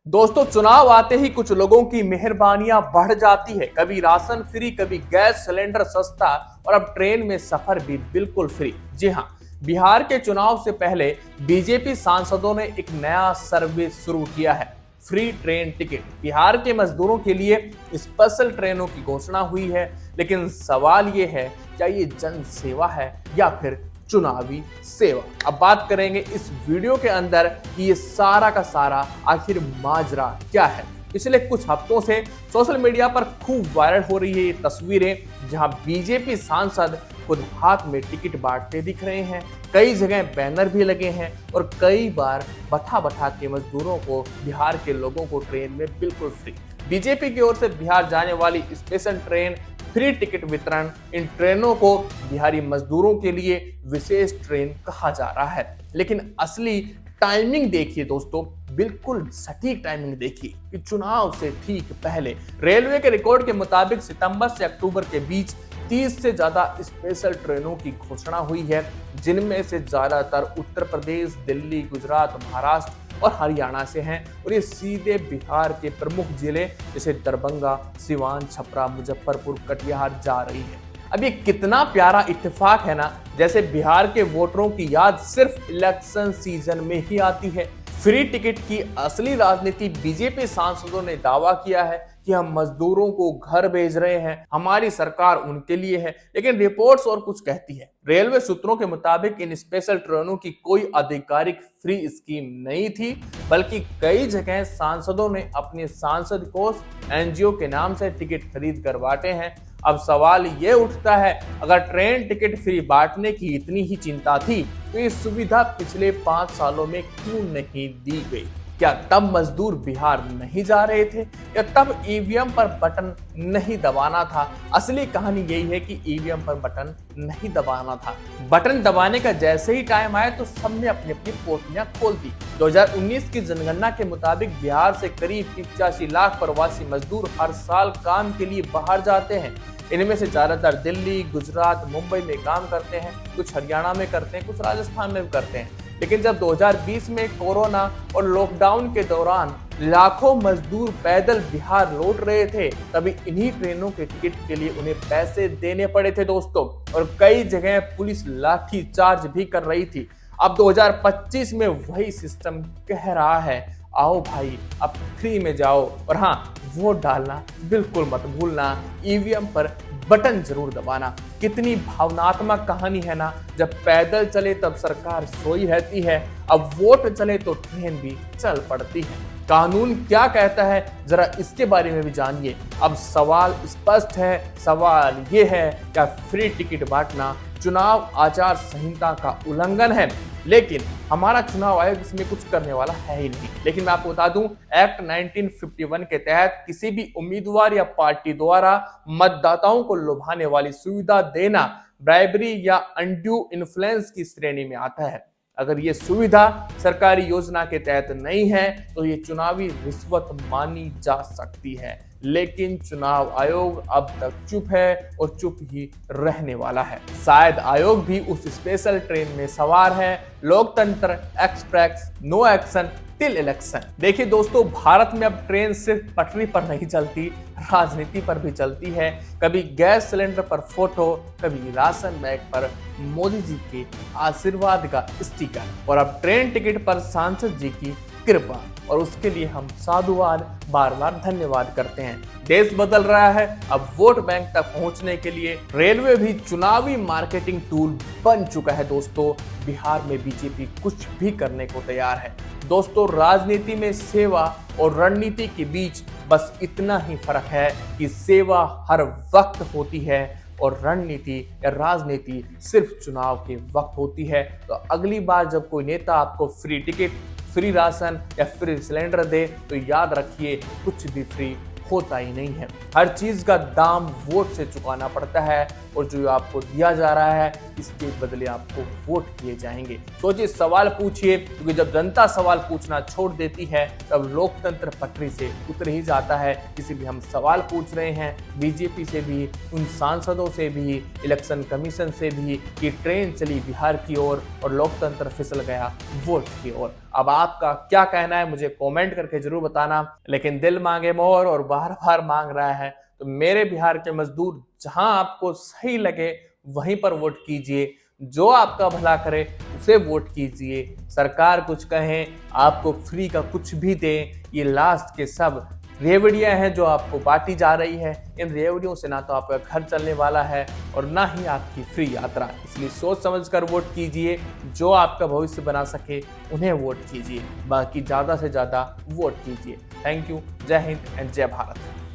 दोस्तों, चुनाव आते ही कुछ लोगों की मेहरबानियां बढ़ जाती है। कभी राशन फ्री, कभी गैस सिलेंडर सस्ता और अब ट्रेन में सफर भी बिल्कुल फ्री। जी हां, बिहार के चुनाव से पहले बीजेपी सांसदों ने एक नया सर्विस शुरू किया है, फ्री ट्रेन टिकट। बिहार के मजदूरों के लिए स्पेशल ट्रेनों की घोषणा हुई है, लेकिन सवाल ये है, क्या ये जन सेवा है या फिर चुनावी सेवा? अब बात करेंगे इस वीडियो के अंदर कि ये सारा का सारा आखिर माजरा क्या है। पिछले कुछ हफ्तों से सोशल मीडिया पर खूब वायरल हो रही है ये तस्वीरें, जहां बीजेपी सांसद खुद हाथ में टिकट बांटते दिख रहे हैं। कई जगह बैनर भी लगे हैं और कई बार बैठा बैठा के मजदूरों को, बिहार के लोगों को ट्रेन में बिल्कुल फ्री। बीजेपी की ओर से बिहार जाने वाली स्पेशल ट्रेन फ्री टिकट वितरण, इन ट्रेनों को बिहारी मजदूरों के लिए विशेष ट्रेन कहा जा रहा है। लेकिन असली टाइमिंग देखिए दोस्तों, बिल्कुल सटीक टाइमिंग देखिए कि चुनाव से ठीक पहले रेलवे के रिकॉर्ड के मुताबिक सितंबर से अक्टूबर के बीच 30 से ज्यादा स्पेशल ट्रेनों की घोषणा हुई है, जिनमें से ज्यादातर उत्तर प्रदेश, दिल्ली, गुजरात, महाराष्ट्र और हरियाणा से हैं और ये सीधे बिहार के प्रमुख जिले जैसे दरभंगा, सिवान, छपरा, मुजफ्फरपुर, कटिहार जा रही है। अब ये कितना प्यारा इत्तेफाक है ना, जैसे बिहार के वोटरों की याद सिर्फ इलेक्शन सीजन में ही आती है। फ्री टिकट की असली राजनीति बीजेपी सांसदों ने दावा किया है कि हम मजदूरों को घर भेज रहे हैं, हमारी सरकार उनके लिए है, लेकिन रिपोर्ट्स और कुछ कहती है। रेलवे सूत्रों के मुताबिक इन स्पेशल ट्रेनों की कोई आधिकारिक फ्री स्कीम नहीं थी, बल्कि कई जगह सांसदों ने अपने सांसद कोष, एनजीओ के नाम से टिकट खरीद कर बांटे हैं। अब सवाल ये उठता है, अगर ट्रेन टिकट फ्री बांटने की इतनी ही चिंता थी तो ये सुविधा पिछले 5 सालों में क्यों नहीं दी गई? क्या तब मजदूर बिहार नहीं जा रहे थे या तब ईवीएम पर बटन नहीं दबाना था? असली कहानी यही है कि ईवीएम पर बटन नहीं दबाना था। बटन दबाने का जैसे ही टाइम आया तो सबने अपनी अपनी पोटलियां खोल दी। 2019 की जनगणना के मुताबिक बिहार से करीब 85 लाख प्रवासी मजदूर हर साल काम के लिए बाहर जाते हैं। इनमें से ज्यादातर दिल्ली, गुजरात, मुंबई में काम करते हैं, कुछ हरियाणा में करते हैं, कुछ राजस्थान में भी करते हैं। लेकिन जब 2020 में कोरोना और लॉकडाउन के दौरान लाखों मजदूर पैदल बिहार लौट रहे थे, तभी इन्हीं ट्रेनों के टिकट के लिए उन्हें पैसे देने पड़े थे दोस्तों, और कई जगह पुलिस लाठी चार्ज भी कर रही थी। अब 2025 में वही सिस्टम कह रहा है, आओ भाई अब फ्री में जाओ, और हाँ, वोट डालना बिल्कुल मत भूलना, ईवीएम पर बटन जरूर दबाना। कितनी भावनात्मक कहानी है ना, जब पैदल चले तब सरकार सोई रहती है, अब वोट चले तो ट्रेन भी चल पड़ती है। कानून क्या कहता है, जरा इसके बारे में भी जानिए। अब सवाल स्पष्ट है, सवाल ये है, क्या फ्री टिकट बांटना चुनाव आचार संहिता का उल्लंघन है? लेकिन हमारा चुनाव आयोग इसमें कुछ करने वाला है ही नहीं। लेकिन मैं आपको बता दूं, एक्ट 1951 के तहत किसी भी उम्मीदवार या पार्टी द्वारा मतदाताओं को लुभाने वाली सुविधा देना ब्राइबरी या अनड्यू इन्फ्लुएंस की श्रेणी में आता है। अगर ये सुविधा सरकारी योजना के तहत नहीं है तो ये चुनावी रिश्वत मानी जा सकती है। लेकिन चुनाव आयोग अब तक चुप है और चुप ही रहने वाला है। शायद आयोग भी उस स्पेशल ट्रेन में सवार है, लोकतंत्र express, no action till election. देखिए दोस्तों, भारत में अब ट्रेन सिर्फ पटरी पर नहीं चलती, राजनीति पर भी चलती है। कभी गैस सिलेंडर पर फोटो, कभी राशन बैग पर मोदी जी के आशीर्वाद का स्टिकर, और अब ट्रेन टिकट पर सांसद जी की कृपा, और उसके लिए हम साधुवाद बार बार धन्यवाद करते हैं। देश बदल रहा है, अब वोट बैंक तक पहुंचने के लिए रेलवे भी चुनावी मार्केटिंग टूल बन चुका है दोस्तों। बिहार में बीजेपी कुछ भी करने को तैयार है दोस्तों। राजनीति में सेवा और रणनीति के बीच बस इतना ही फर्क है कि सेवा हर वक्त होती है और रणनीति या राजनीति सिर्फ चुनाव के वक्त होती है। तो अगली बार जब कोई नेता आपको फ्री टिकट, फ्री राशन या फ्री सिलेंडर दे तो याद रखिए, कुछ भी फ्री होता ही नहीं है। हर चीज का दाम वोट से चुकाना पड़ता है और जो आपको दिया जा रहा है इसके बदले आपको वोट दिए जाएंगे। सोचिए, सवाल पूछिए, क्योंकि जब जनता सवाल पूछना छोड़ देती है तब लोकतंत्र पटरी से उतर ही जाता है। इसीलिए हम सवाल पूछ रहे हैं बीजेपी से भी, उन सांसदों से भी, इलेक्शन कमीशन से भी कि ट्रेन चली बिहार की ओर और लोकतंत्र फिसल गया वोट की ओर। अब आपका क्या कहना है मुझे कमेंट करके जरूर बताना। लेकिन दिल मांगे मोर और बार बार मांग रहा है तो मेरे बिहार के मजदूर, जहां आपको सही लगे वहीं पर वोट कीजिए, जो आपका भला करे उसे वोट कीजिए। सरकार कुछ कहे, आपको फ्री का कुछ भी दे, ये लास्ट के सब रेवड़ियां हैं जो आपको बांटी जा रही है। इन रेवड़ियों से ना तो आपका घर चलने वाला है और ना ही आपकी फ्री यात्रा। इसलिए सोच समझ कर वोट कीजिए, जो आपका भविष्य बना सके उन्हें वोट कीजिए, बाकी ज्यादा से ज्यादा वोट कीजिए। Thank you. जय हिंद एंड जय भारत।